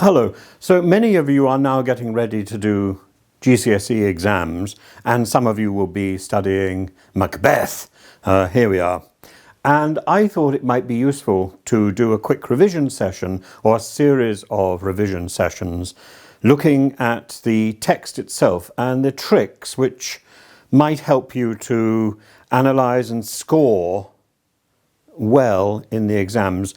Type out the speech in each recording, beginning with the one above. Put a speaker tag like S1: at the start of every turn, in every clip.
S1: Hello. So many of you are now getting ready to do GCSE exams, and some of you will be studying Macbeth. Here we are. And I thought it might be useful to do a quick revision session or a series of revision sessions looking at the text itself and the tricks which might help you to analyse and score well in the exams,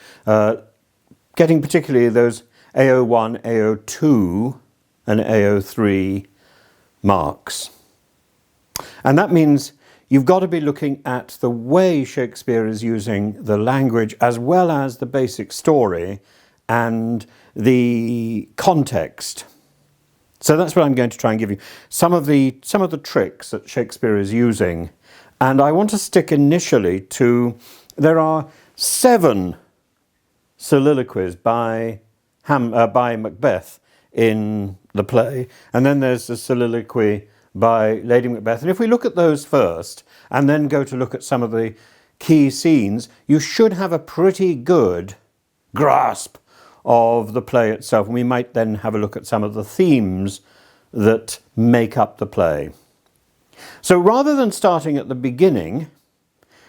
S1: getting particularly those AO1, AO2 and AO3 marks. And that means you've got to be looking at the way Shakespeare is using the language as well as the basic story and the context. So that's what I'm going to try and give you. Some of the tricks that Shakespeare is using. And I want to stick initially to, there are 7 soliloquies by Macbeth in the play, and then there's a soliloquy by Lady Macbeth. And if we look at those first and then go to look at some of the key scenes, you should have a pretty good grasp of the play itself, and we might then have a look at some of the themes that make up the play. So rather than starting at the beginning,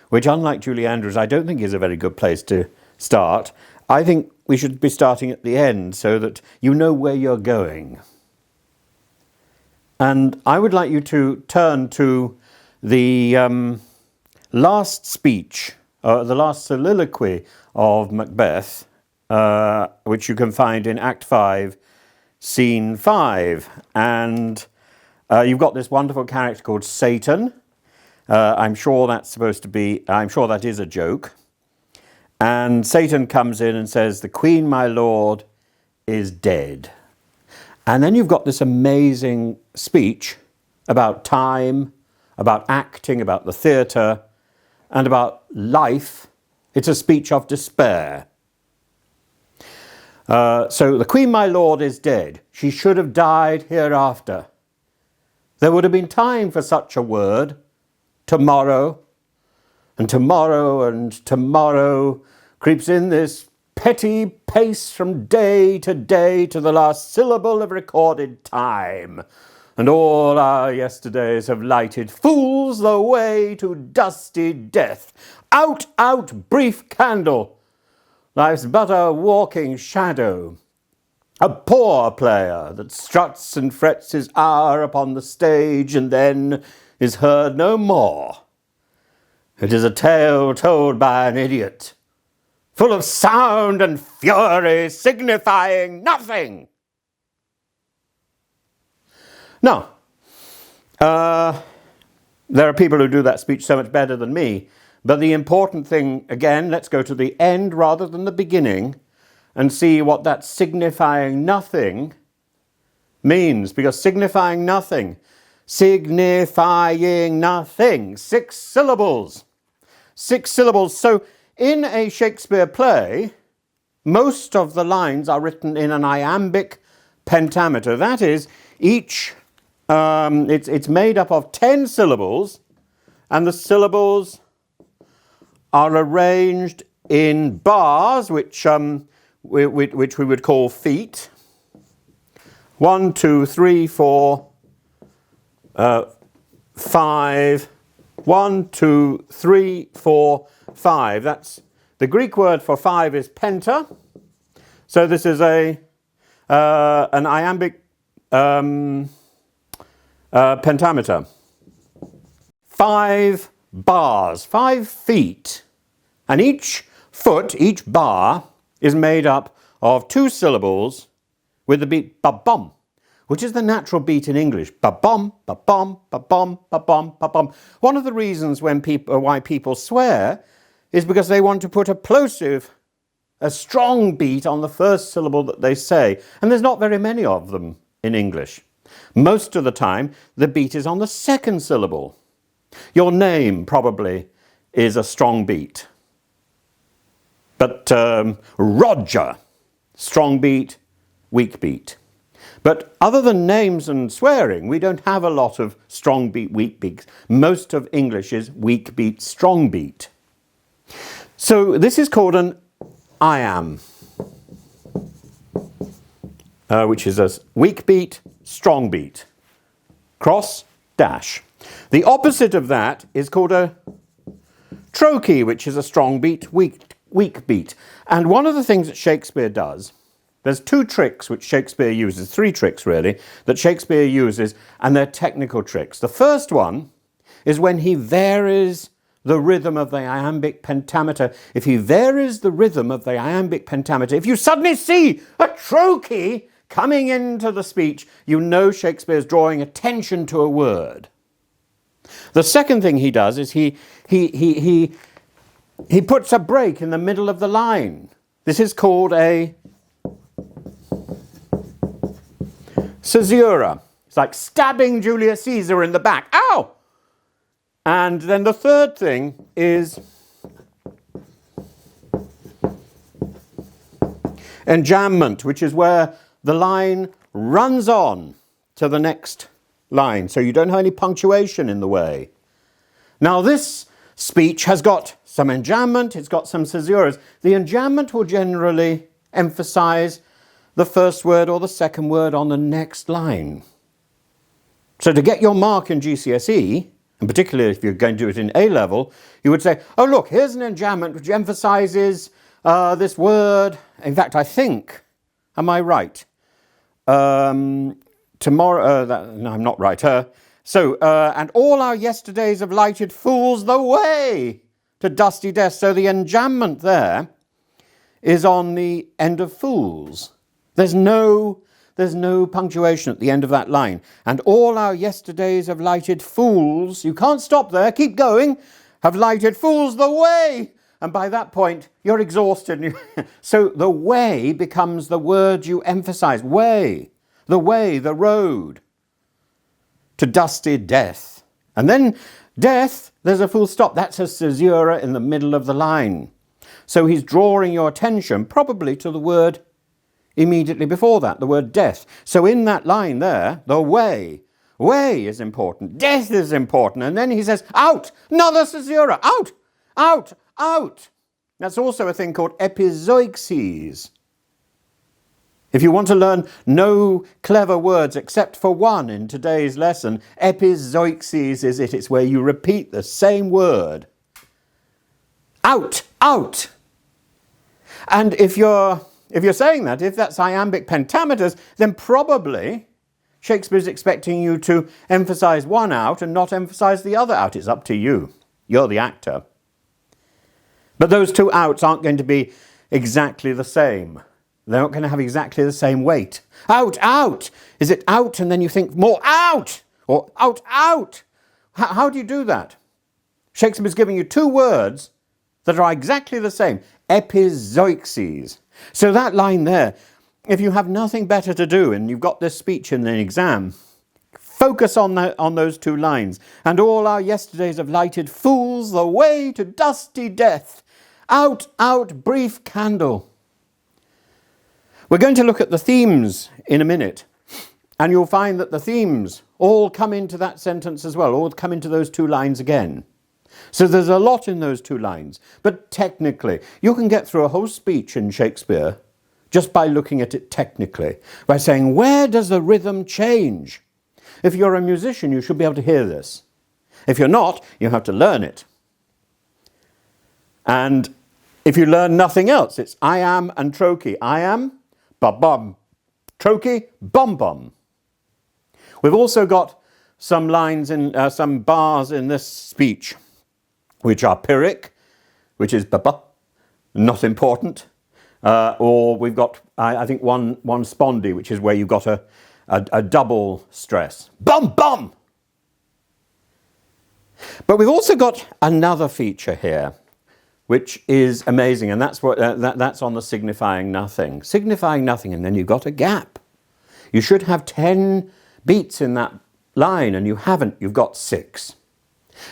S1: which unlike Julie Andrews I don't think is a very good place to start, I think we should be starting at the end so that you know where you're going. And I would like you to turn to the last speech, the last soliloquy of Macbeth, which you can find in Act 5, Scene 5. And you've got this wonderful character called Satan. I'm sure that is a joke. And Satan comes in and says, "The Queen, my lord, is dead." And then you've got this amazing speech about time, about acting, about the theatre, and about life. It's a speech of despair. So, "The Queen, my lord, is dead. She should have died hereafter. There would have been time for such a word. Tomorrow, and tomorrow, and tomorrow creeps in this petty pace from day to the last syllable of recorded time. And all our yesterdays have lighted fools the way to dusty death. Out, out, brief candle! Life's but a walking shadow. A poor player that struts and frets his hour upon the stage and then is heard no more. It is a tale told by an idiot, full of sound and fury, signifying nothing." Now, there are people who do that speech so much better than me, but the important thing, again, let's go to the end rather than the beginning and see what that signifying nothing means, because signifying nothing, 6 syllables. 6 syllables. So in a Shakespeare play, most of the lines are written in an iambic pentameter. That is, it's made up of 10 syllables, and the syllables are arranged in bars, which we would call feet. 1, 2, 3, 4, 5. 1, 2, 3, 4, 5. That's the Greek word for 5 is penta. So this is an iambic pentameter. 5 bars, 5 feet, and each foot, each bar, is made up of 2 syllables with the beat ba-bum, which is the natural beat in English. Ba-bum, ba-bum, ba-bum, ba-bum, ba-bum. One of the reasons why people swear is because they want to put a plosive, a strong beat on the first syllable that they say. And there's not very many of them in English. Most of the time, the beat is on the second syllable. Your name probably is a strong beat. But Roger, strong beat, weak beat. But other than names and swearing, we don't have a lot of strong beat, weak beat. Most of English is weak beat, strong beat. So this is called an iamb. which is a weak beat, strong beat. Cross, dash. The opposite of that is called a trochee, which is a strong beat, weak beat. And one of the things that Shakespeare does, there's two tricks which Shakespeare uses, three tricks really, that Shakespeare uses, and they're technical tricks. The first one is when he varies the rhythm of the iambic pentameter. If he varies the rhythm of the iambic pentameter, if you suddenly see a trochee coming into the speech, you know Shakespeare's drawing attention to a word. The second thing he does is he puts a break in the middle of the line. This is called a caesura. It's like stabbing Julius Caesar in the back. Ow! And then the third thing is enjambment, which is where the line runs on to the next line, so you don't have any punctuation in the way. Now this speech has got some enjambment, it's got some caesuras. The enjambment will generally emphasize the first word or the second word on the next line. So to get your mark in GCSE, and particularly if you're going to do it in A level, you would say, oh look, here's an enjambment which emphasizes this word. In fact, I think, am I right? Tomorrow, no, I'm not right. And all our yesterdays have lighted fools the way to dusty death. So the enjambment there is on the end of fools. There's no punctuation at the end of that line. And all our yesterdays have lighted fools. You can't stop there. Keep going. Have lighted fools the way. And by that point, you're exhausted. So the way becomes the word you emphasize. Way, the road to dusty death. And then death, there's a full stop. That's a caesura in the middle of the line. So he's drawing your attention probably to the word immediately before that, the word death. So in that line there, the way is important. Death is important. And then he says, out, another caesura, out, out, out. That's also a thing called epizoixes. If you want to learn no clever words except for one in today's lesson, epizoixes is it. It's where you repeat the same word. Out, out. And if you're saying that, if that's iambic pentameters, then probably Shakespeare's expecting you to emphasize one out and not emphasize the other out. It's up to you. You're the actor. But those two outs aren't going to be exactly the same. They're not going to have exactly the same weight. Out, out. Is it out and then you think more out? Or out, out? How do you do that? Shakespeare's giving you two words that are exactly the same. Epizoixes. So that line there, if you have nothing better to do and you've got this speech in an exam, focus on those two lines. And all our yesterdays have lighted fools the way to dusty death. Out, out, brief candle. We're going to look at the themes in a minute, and you'll find that the themes all come into that sentence as well, all come into those two lines again. So there's a lot in those two lines, but technically, you can get through a whole speech in Shakespeare just by looking at it technically, by saying, where does the rhythm change? If you're a musician, you should be able to hear this. If you're not, you have to learn it. And if you learn nothing else, it's I am and trochee. I am, ba-bum. Trochee, bum-bum. We've also got some lines in, some bars in this speech, which are pyrrhic, which is ba-ba, not important. Or we've got, I think, one spondy, which is where you've got a double stress. Bum-bum! But we've also got another feature here, which is amazing, and that's that's on the signifying nothing. Signifying nothing, and then you've got a gap. You should have 10 beats in that line, and you haven't. You've got 6.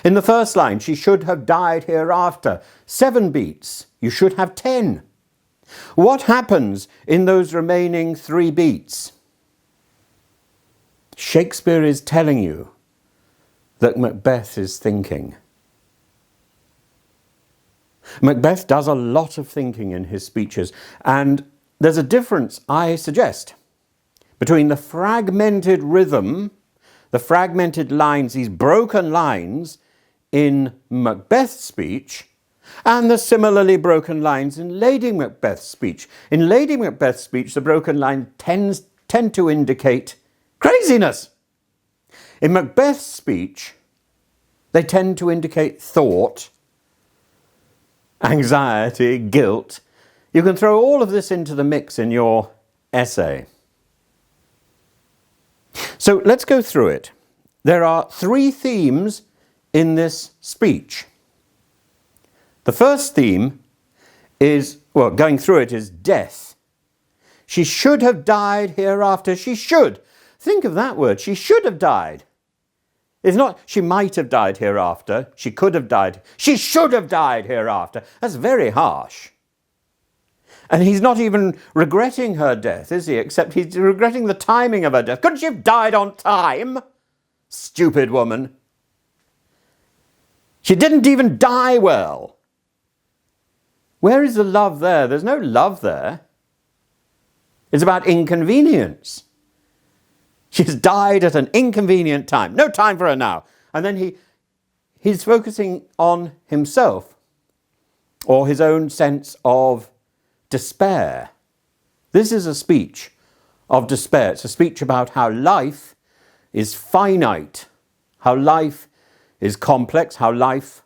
S1: In the first line, she should have died hereafter. 7 beats. You should have 10. What happens in those remaining 3 beats? Shakespeare is telling you that Macbeth is thinking. Macbeth does a lot of thinking in his speeches, and there's a difference, I suggest, between the fragmented rhythm, the fragmented lines, these broken lines in Macbeth's speech, and the similarly broken lines in Lady Macbeth's speech. In Lady Macbeth's speech, the broken lines tend to indicate craziness. In Macbeth's speech, they tend to indicate thought, anxiety, guilt. You can throw all of this into the mix in your essay. So let's go through it. There are 3 themes in this speech. The first theme is, well, going through it, is death. She should have died hereafter. She should. Think of that word. She should have died. It's not she might have died hereafter. She could have died. She should have died hereafter. That's very harsh. And he's not even regretting her death, is he? Except he's regretting the timing of her death. Couldn't she have died on time? Stupid woman. She didn't even die well. Where is the love there? There's no love there. It's about inconvenience. She's died at an inconvenient time. No time for her now. And then he's focusing on himself or his own sense of despair. This is a speech of despair. It's a speech about how life is finite, how life is complex, how life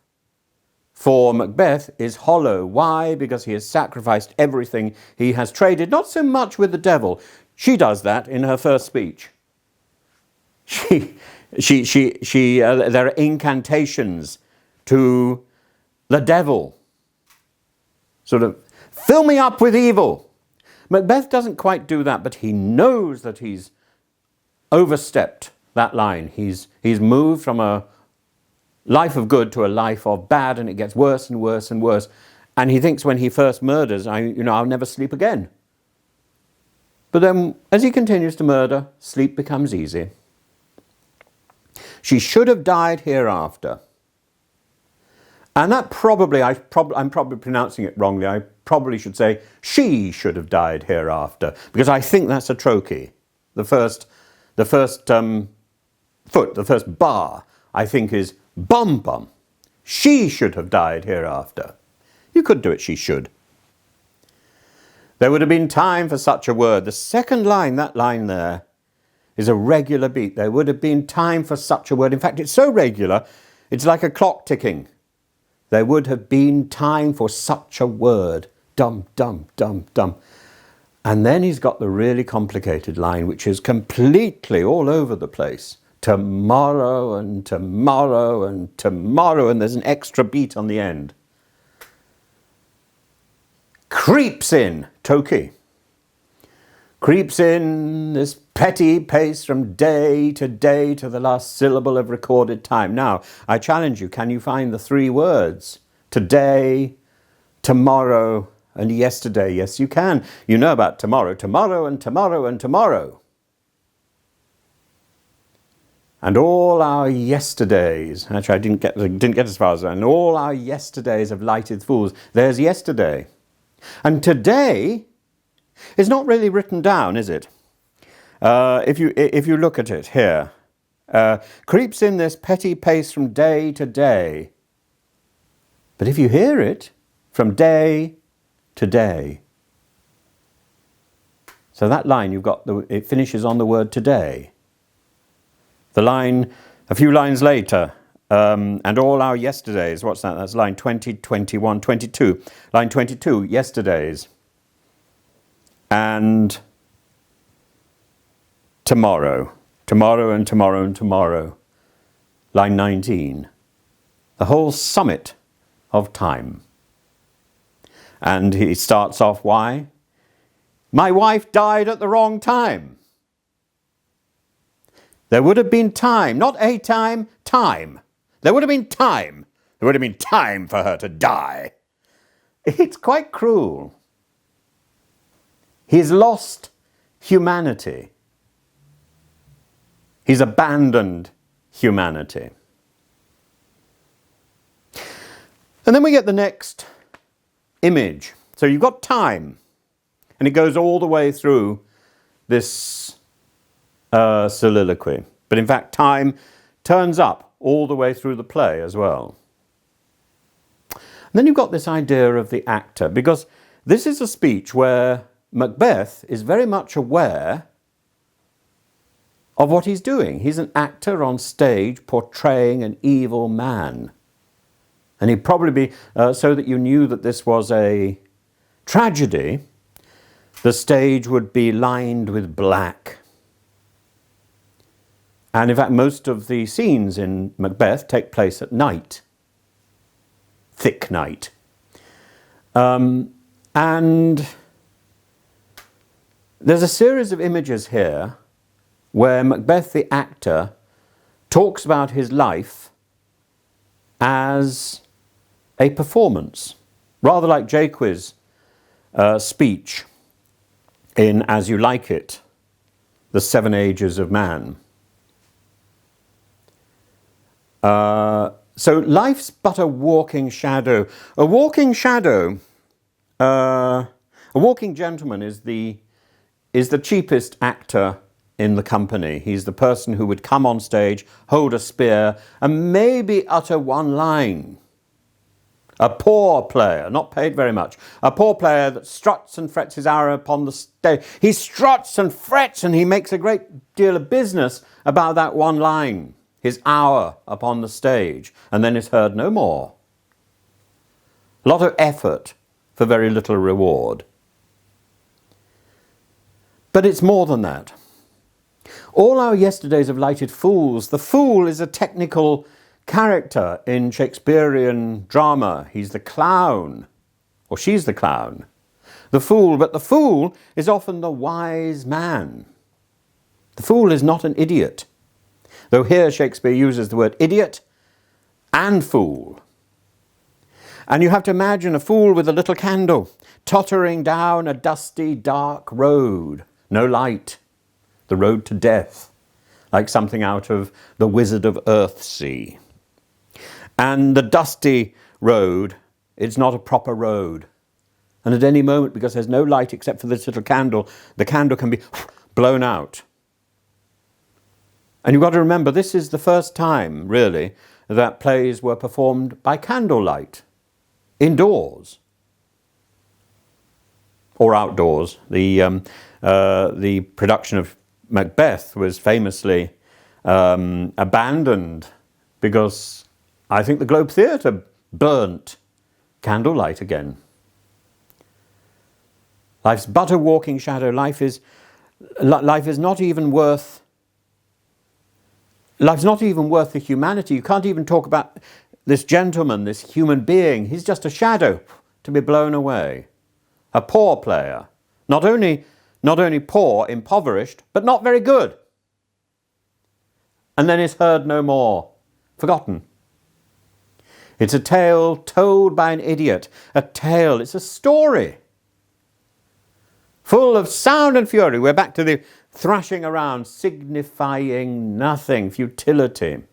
S1: for Macbeth is hollow. Why? Because he has sacrificed everything. He has traded, not so much with the devil. She does that in her first speech. There are incantations to the devil. Sort of, fill me up with evil. Macbeth doesn't quite do that, but he knows that he's overstepped that line. He's moved from a life of good to a life of bad, and it gets worse and worse and worse. And he thinks when he first murders, I'll never sleep again. But then, as he continues to murder, sleep becomes easy. She should have died hereafter. And that probably, I'm probably pronouncing it wrongly. I probably should say, she should have died hereafter, because I think that's a trochee. The first foot, the first bar, I think is bum bum. She should have died hereafter. You could do it, she should. There would have been time for such a word. The second line, that line there, is a regular beat. There would have been time for such a word. In fact, it's so regular, it's like a clock ticking. There would have been time for such a word. Dum, dum, dum, dum. And then he's got the really complicated line, which is completely all over the place. Tomorrow and tomorrow and tomorrow, and there's an extra beat on the end. Creeps in, Toki. Creeps in this petty pace from day to the last syllable of recorded time. Now, I challenge you, can you find the 3 words? Today, tomorrow, and yesterday. Yes, you can. You know about tomorrow. Tomorrow and tomorrow and tomorrow. And all our yesterdays. Actually, I didn't get as far as that. And all our yesterdays of lighted fools. There's yesterday. And today is not really written down, is it? If you look at it here, creeps in this petty pace from day to day. But if you hear it, from day to day. So that line, it finishes on the word today. The line, a few lines later, and all our yesterdays, what's that? That's line 20, 21, 22. Line 22, yesterdays. And tomorrow. Tomorrow and tomorrow and tomorrow. Line 19. The whole summit of time. And he starts off, why? My wife died at the wrong time. There would have been time, not a time, time. There would have been time. There would have been time for her to die. It's quite cruel. He's lost humanity. He's abandoned humanity. And then we get the next image. So you've got time, and it goes all the way through this soliloquy. But in fact, time turns up all the way through the play as well. And then you've got this idea of the actor, because this is a speech where Macbeth is very much aware of what he's doing. He's an actor on stage portraying an evil man. And he'd probably be, so that you knew that this was a tragedy, the stage would be lined with black. And in fact, most of the scenes in Macbeth take place at night. Thick night. And there's a series of images here where Macbeth, the actor, talks about his life as a performance, rather like Jaques' speech in As You Like It, The Seven Ages of Man. So life's but a walking shadow. A walking shadow, a walking gentleman is the cheapest actor in the company. He's the person who would come on stage, hold a spear, and maybe utter one line. A poor player, not paid very much. A poor player that struts and frets his arrow upon the stage. He struts and frets and he makes a great deal of business about that one line, his hour upon the stage, and then is heard no more. A lot of effort for very little reward. But it's more than that. All our yesterdays have lighted fools. The fool is a technical character in Shakespearean drama. He's the clown, or she's the clown. The fool, but the fool is often the wise man. The fool is not an idiot, though here Shakespeare uses the word idiot and fool. And you have to imagine a fool with a little candle, tottering down a dusty, dark road. No light, the road to death, like something out of The Wizard of Earthsea. And the dusty road, it's not a proper road. And at any moment, because there's no light except for this little candle, the candle can be blown out. And you've got to remember, this is the first time, really, that plays were performed by candlelight, indoors or outdoors. The production of Macbeth was famously abandoned because I think the Globe Theatre burnt candlelight again. Life's but a walking shadow. Life is not even worth. Life's not even worth the humanity. You can't even talk about this gentleman, this human being. He's just a shadow to be blown away. A poor player. Not only poor, impoverished, but not very good. And then is heard no more. Forgotten. It's a tale told by an idiot. A tale, it's a story. Full of sound and fury. We're back to the thrashing around, signifying nothing, futility.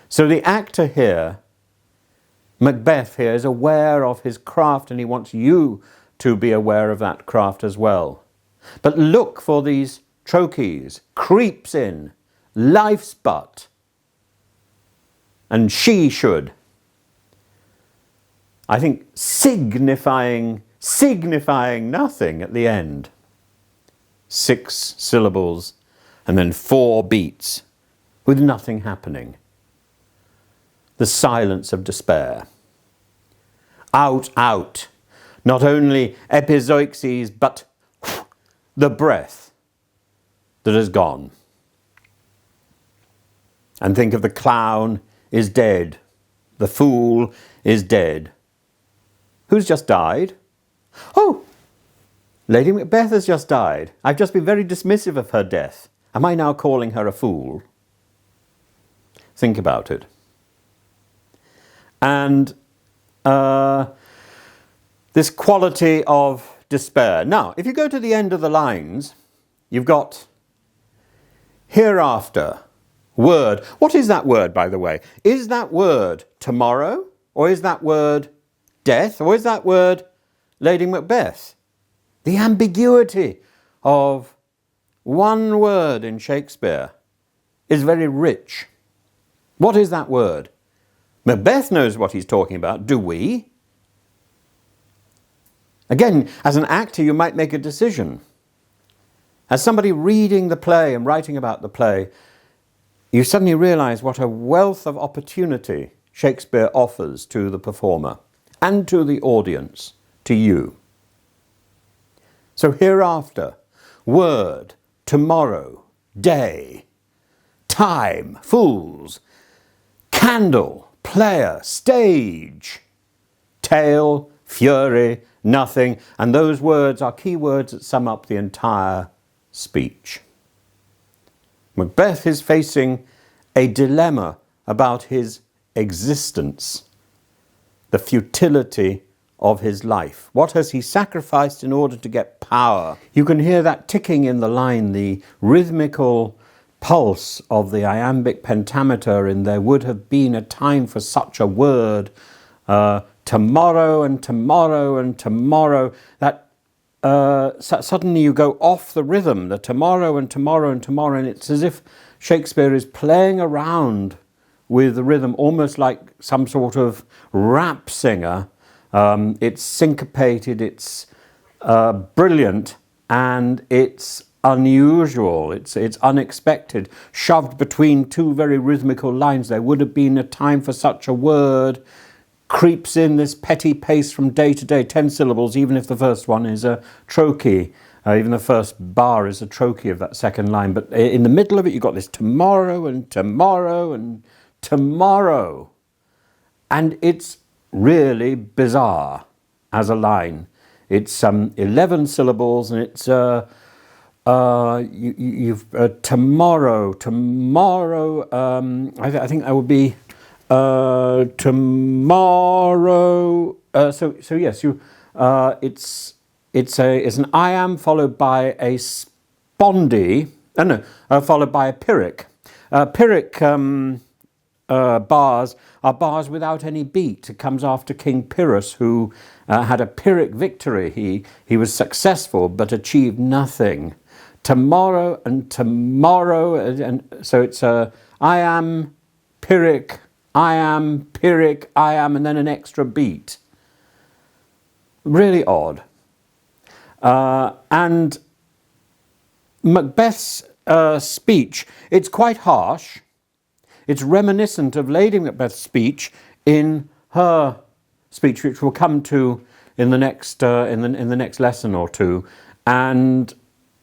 S1: So the actor here, Macbeth here, is aware of his craft, and he wants you to be aware of that craft as well. But look for these trochees, creeps in, life's but, and she should. I think signifying nothing at the end. 6 syllables and then 4 beats with nothing happening. The silence of despair. Out, out. Not only epizoixes, but the breath that has gone. And think of the clown is dead. The fool is dead. Who's just died? Oh, Lady Macbeth has just died. I've just been very dismissive of her death. Am I now calling her a fool? Think about it. And this quality of despair. Now, if you go to the end of the lines, you've got hereafter, word. What is that word, by the way? Is that word tomorrow? Or is that word death? Or is that word Lady Macbeth? The ambiguity of one word in Shakespeare is very rich. What is that word? Macbeth knows what he's talking about. Do we? Again, as an actor, you might make a decision. As somebody reading the play and writing about the play, you suddenly realize what a wealth of opportunity Shakespeare offers to the performer and to the audience, to you. So hereafter, word, tomorrow, day, time, fools, candle, player, stage, tale, fury, nothing, and those words are key words that sum up the entire speech. Macbeth is facing a dilemma about his existence, the futility of his life. What has he sacrificed in order to get power? You can hear that ticking in the line, the rhythmical pulse of the iambic pentameter in "There would have been a time for such a word," tomorrow and tomorrow and tomorrow, that suddenly you go off the rhythm, the tomorrow and tomorrow and tomorrow, and it's as if Shakespeare is playing around with the rhythm, almost like some sort of rap singer. It's syncopated, it's brilliant, and it's unusual, it's unexpected, shoved between two very rhythmical lines. There would have been a time for such a word, creeps in this petty pace from day to day, 10 syllables, even if the first one is a trochee. Even the first bar is a trochee of that second line. But in the middle of it, you've got this tomorrow and tomorrow and tomorrow. And it's really bizarre as a line. It's 11 syllables, and it's tomorrow. I think that would be tomorrow. So yes, it's an iamb followed by a spondy. Followed by a pyrrhic. Pyrrhic bars are bars without any beat. It comes after King Pyrrhus, who had a Pyrrhic victory. He was successful but achieved nothing. Tomorrow and tomorrow, and so it's iamb, pyrrhic, iamb, pyrrhic, iamb, and then an extra beat. Really odd. And Macbeth's speech, it's quite harsh. It's reminiscent of Lady Macbeth's speech in her speech, which we'll come to in the next in the next lesson or two. And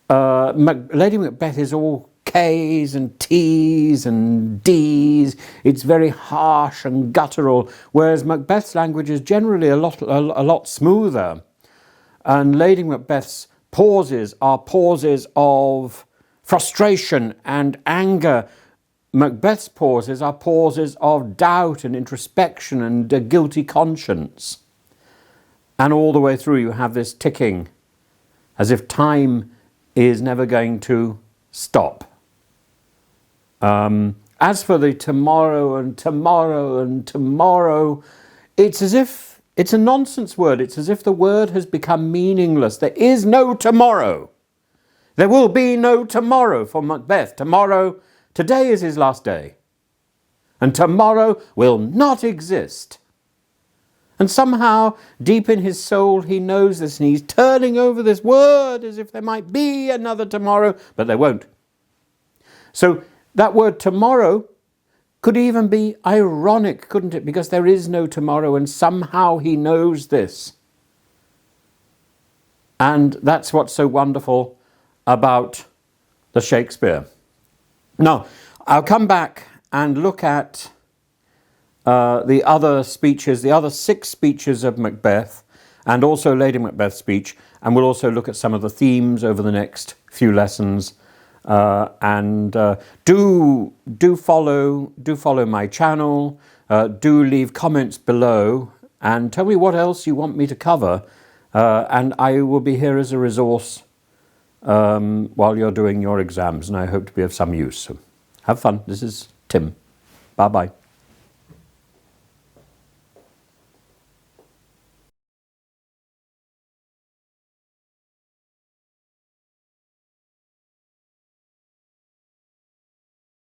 S1: Lady Macbeth is all K's and T's and D's. It's very harsh and guttural, whereas Macbeth's language is generally a lot smoother. And Lady Macbeth's pauses are pauses of frustration and anger. Macbeth's pauses are pauses of doubt and introspection and a guilty conscience. And all the way through you have this ticking, as if time is never going to stop. As for the tomorrow and tomorrow and tomorrow, it's as if it's a nonsense word. It's as if the word has become meaningless. There is no tomorrow. There will be no tomorrow for Macbeth. Today is his last day. And tomorrow will not exist. And somehow, deep in his soul, he knows this, and he's turning over this word as if there might be another tomorrow, but there won't. So that word tomorrow could even be ironic, couldn't it? Because there is no tomorrow, and somehow he knows this. And that's what's so wonderful about the Shakespeare. Now, I'll come back and look at the other speeches, the other 6 speeches of Macbeth, and also Lady Macbeth's speech, and we'll also look at some of the themes over the next few lessons. Do follow my channel. Do leave comments below, and tell me what else you want me to cover, and I will be here as a resource while you're doing your exams, and I hope to be of some use. So have fun. This is Tim. Bye-bye.